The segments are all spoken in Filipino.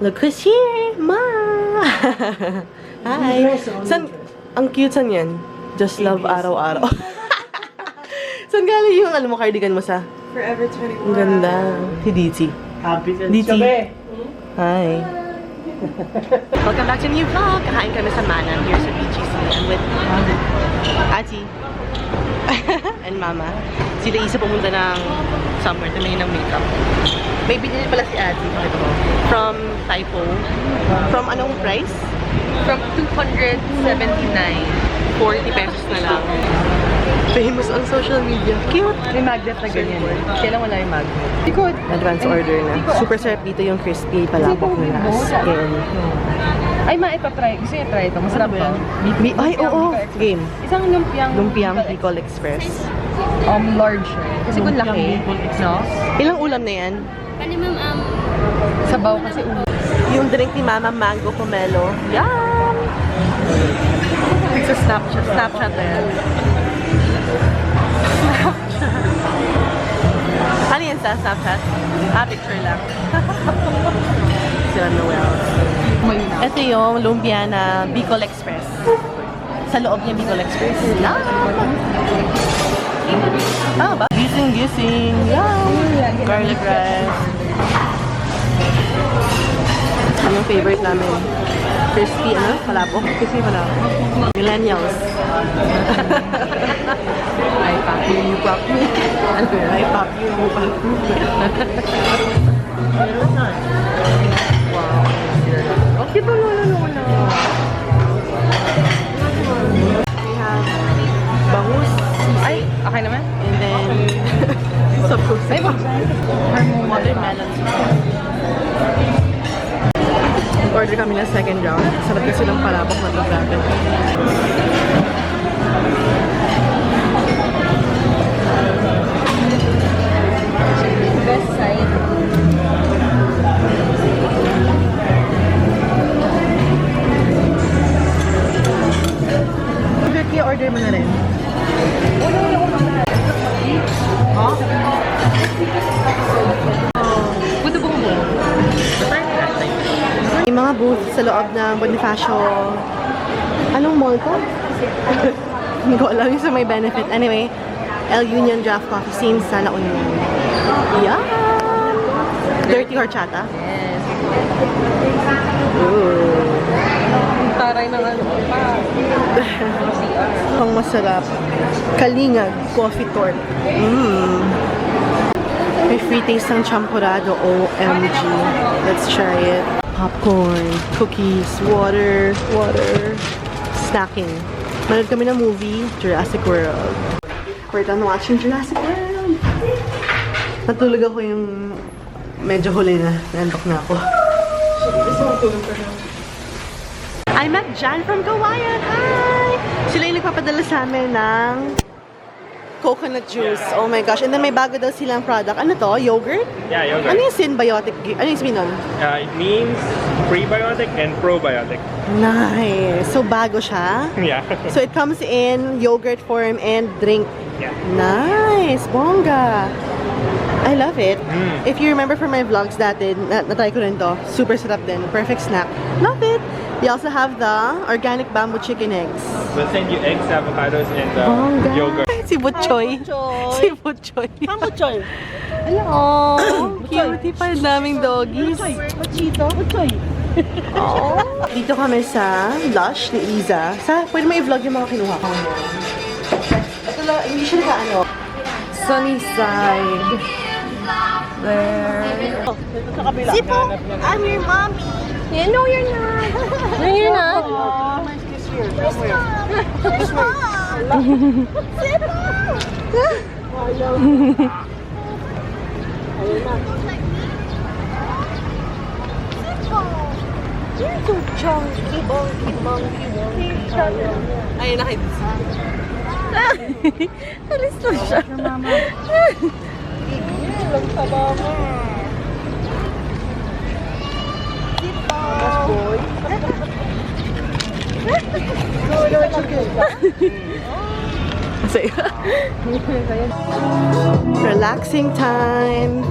Look who's here! Ma! Hi! San, ang cute san yan? Just love araw-araw. Saan galing yung ano mo, cardigan mo sa? Forever 21. Ang ganda. Si Diti. Happy ka Diti. gabi. Hi. Welcome back to a new vlog. Kakain kami sa MANAM here sa BGC. I'm with Ati and Mama. Sila isa pumunta ng somewhere, tumingin ng makeup. May binili pala si Ati. Ito mo. From Typo. From anong price? From 279. 40 pesos na lang. Famous on social media. Cute! May magnet na ganyan. Kailan wala yung magnet? Likod. Advance order na. Super sarap dito yung crispy palabok nila. Skin. Ay, ipatry. Gusto niya try ito. Masarap to. Ay, oo. Game. Isang lumpiang. Lumpiang Bicol Express. Large. Kasi kung laki. No? Ilang ulam na yan? Sabaw kasi Yung drink ni Mama, mango pomelo. Yum! Sa Snapchat. Snapchat na yan. Ano yan sa Snapchat? Picture lang. Sila Noel. Ito yung lumpia na Bicol Express. Sa loob niya Bicol Express. Yum! Ba? Gising. Yum! Garlic rice. Ano yung favorite namin? Crispy, palabok. Crispy palabok. Millennials. I pop you pop me. I pop you pop me. Wow. Okay ba lolo? We have bangus. Ay, okay naman? And then ay, watermelon. Order kami ng second round. Sarap kasi ng palabok na grabe. Best side. Turkey order mo na rin. Buto po mo. May mga booth sa loob ng Bonifacio. Anong mall to? Hindi ko alam yung sa may benefit. Anyway, El Union Draft Coffee. Same sa La Union. Yeah! Dirty horchata? Yes. Ooh. Taray ng ano pa. Pang masarap. Kalingag Coffee Torte. May free taste ng champurado. OMG. Let's try it. Popcorn, cookies, water, snacking. Manood kami ng movie, Jurassic World. We're done watching Jurassic World. Natulog ako yung medyo huli na. Nantok na ako. I met Jan from Kawayan. Hi! Sila yung nagpapadala sa amin ng coconut juice. Oh my gosh. And then may bago daw silang product. Ano to? Yogurt? Yeah, yogurt. Ano yung symbiotic? Ano yung sabihin nun? It means prebiotic and probiotic. Nice. So bago siya? Yeah. So it comes in yogurt form and drink. Yeah. Nice. Bongga. I love it. Mm. If you remember from my vlogs dati, natry ko rin to. Super sarap din. Perfect snack. Love it. We also have the organic bamboo chicken eggs. We'll send you eggs, avocados, and Bongga. yogurt. Si Butchoy. Si Butchoy. Ang butchoy. Hello. Cutie pa yung daming doggies. Pachito. Butchoy. Oh. Dito kami sa Lush ni Iza. Pwede mo i-vlog yung mga kinuha ko. Ito lang, hindi siya naka-ano. Sunny side. There. Sipo, I'm your mommy. Yeah, no, you're not. No, you're not. Sipo! You're so chunky, bonky, monkey, wonky. Ayun, nakita. Alis na siya. Lang sa mama. Relaxing time.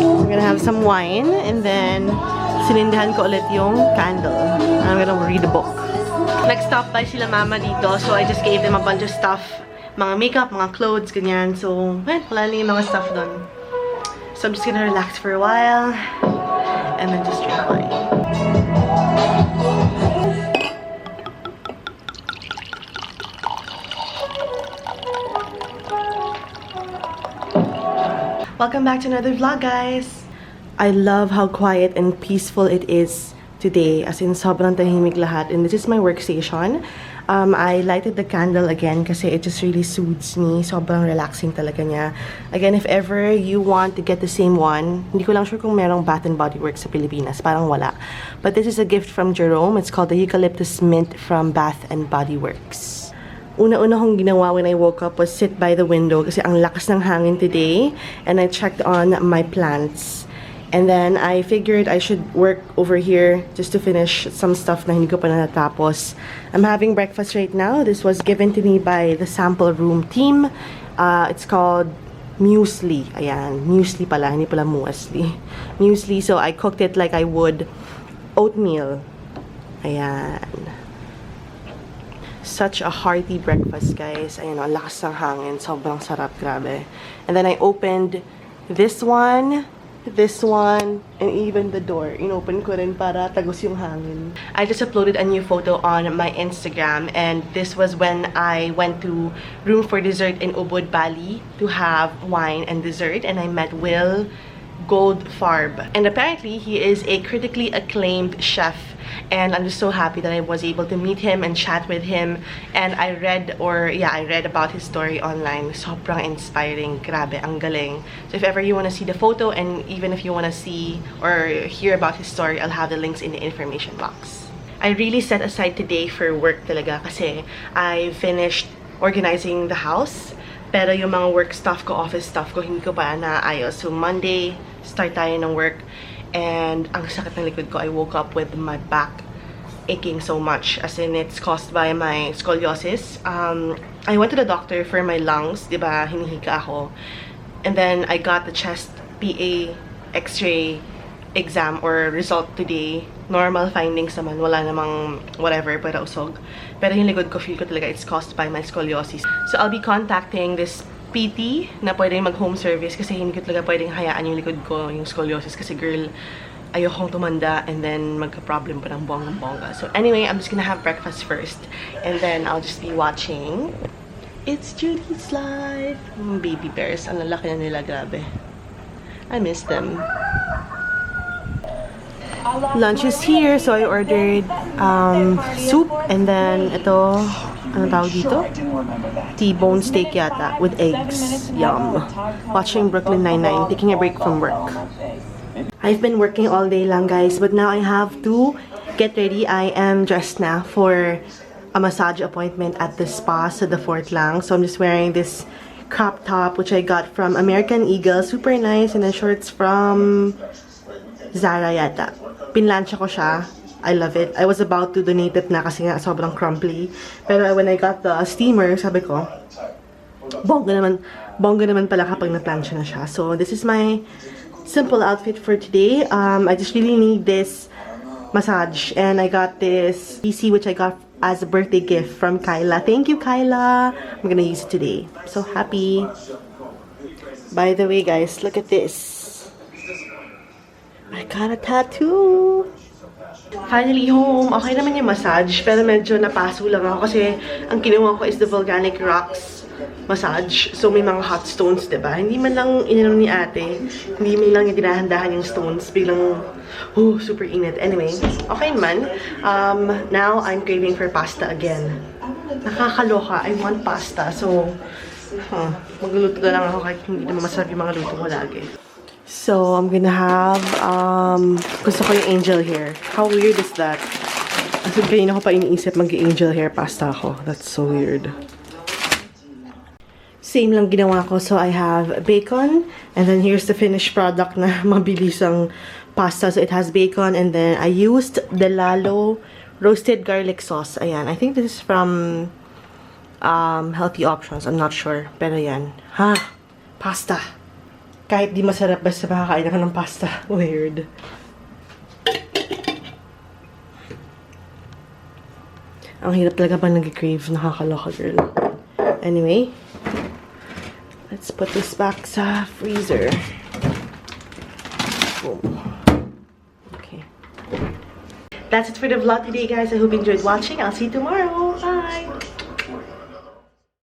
We're gonna have some wine and then sinindihan ko ulit yung candle. I'm gonna read a book. Nag-stop by sila mama dito, so I just gave them a bunch of stuff. Mga makeup, mga clothes, ganyan. So, wala lang yung mga stuff doon. So I'm just gonna relax for a while and then just drink wine. Welcome back to another vlog, guys! I love how quiet and peaceful it is today. As in, sobrang tahimik lahat. And this is my workstation. I lighted the candle again kasi it just really soothes me. Sobrang relaxing talaga niya. Again, if ever you want to get the same one, hindi ko lang sure kung merong Bath and Body Works sa Pilipinas. Parang wala. But this is a gift from Jerome. It's called the Eucalyptus Mint from Bath and Body Works. Una-una kong ginawa when I woke up was sit by the window kasi ang lakas ng hangin today. And I checked on my plants. And then I figured I should work over here just to finish some stuff na hindi ko pa natapos. I'm having breakfast right now. This was given to me by the sample room team. It's called muesli. Ayan, muesli pala, hindi pala muesli. Muesli, so I cooked it like I would oatmeal. Ayan. Such a hearty breakfast, guys. Ayan, ang lakas ng hangin. Sobrang sarap, grabe. And then I opened this one, and even the door. Inopen ko rin para tagos yung hangin. I just uploaded a new photo on my Instagram, and this was when I went to Room for Dessert in Ubud, Bali to have wine and dessert, and I met Will Goldfarb. And apparently, he is a critically acclaimed chef. And I'm just so happy that I was able to meet him and chat with him. And I read about his story online. Sobrang inspiring. Grabe, ang galing. So if ever you want to see the photo, and even if you want to see or hear about his story, I'll have the links in the information box. I really set aside today for work talaga kasi I finished organizing the house. Pero yung mga work stuff ko, office stuff ko, hindi ko pa naayos. So Monday, start tayo ng work. And ang sakit ng likod ko, I woke up with my back aching so much. As in, it's caused by my scoliosis. I went to the doctor for my lungs, diba, hinihika ako. And then, I got the chest PA x-ray exam or result today. Normal findings naman, wala namang whatever, para usog. Pero yung likod ko, feel ko talaga, it's caused by my scoliosis. So, I'll be contacting this PT na pwedeng mag-home service kasi hindi ko talaga pwedeng hayaan yung likod ko, yung scoliosis. Kasi girl, ayokong tumanda and then magka-problem pa ng bonggang-bongga. So anyway, I'm just gonna have breakfast first. And then I'll just be watching It's Judy's Life. Baby bears, ang lalaki na nila, grabe. I miss them. Lunch is here, so I ordered soup and then ito, ano tawag dito? T-bone steak yata with eggs. Yum. Watching Brooklyn Nine-Nine, taking a break from work. I've been working all day lang, guys, but now I have to get ready. I am dressed na for a massage appointment at the spa sa the Fort lang. So I'm just wearing this crop top which I got from American Eagle. Super nice. And then shorts from Zara yata. Pinlansya ko siya. I love it. I was about to donate it na kasi nga sobrang crumbly. Pero when I got the steamer, sabi ko, bongga naman pala kapag na-plancha na siya. So this is my simple outfit for today. I just really need this massage. And I got this PC which I got as a birthday gift from Kyla. Thank you, Kyla. I'm gonna use it today. I'm so happy. By the way, guys, look at this. I got a tattoo. Finally home. Okay naman yung massage, pero medyo napaso lang ako kasi ang kinuha ko is the Volcanic Rocks massage. So may mga hot stones, diba? Hindi man lang ininom ni ate. Hindi man lang dinahandahan yung stones. Biglang, super init. Anyway, okay naman. Now, I'm craving for pasta again. Nakakaloka. I want pasta. So, magluluto na lang ako kahit hindi naman masarap yung mga luto ko lagi. So, I'm gonna have, gusto ko yung angel hair. How weird is that? As in, kanina ko pa iniisip mag-angel hair pasta ako. That's so weird. Same lang ginawa ko. So, I have bacon. And then, here's the finished product na mabilis ang pasta. So, it has bacon. And then, I used the Lalo roasted garlic sauce. Ayan. I think this is from Healthy Options. I'm not sure. Pero yan. Pasta. Kahit di masarap, basta makakain ako ng pasta. Weird. Ang hirap talaga pag nag-crave. Nakakaloka, girl. Anyway, let's put this back sa freezer. Boom. Okay. That's it for the vlog today, guys. I hope you enjoyed watching. I'll see you tomorrow. Bye!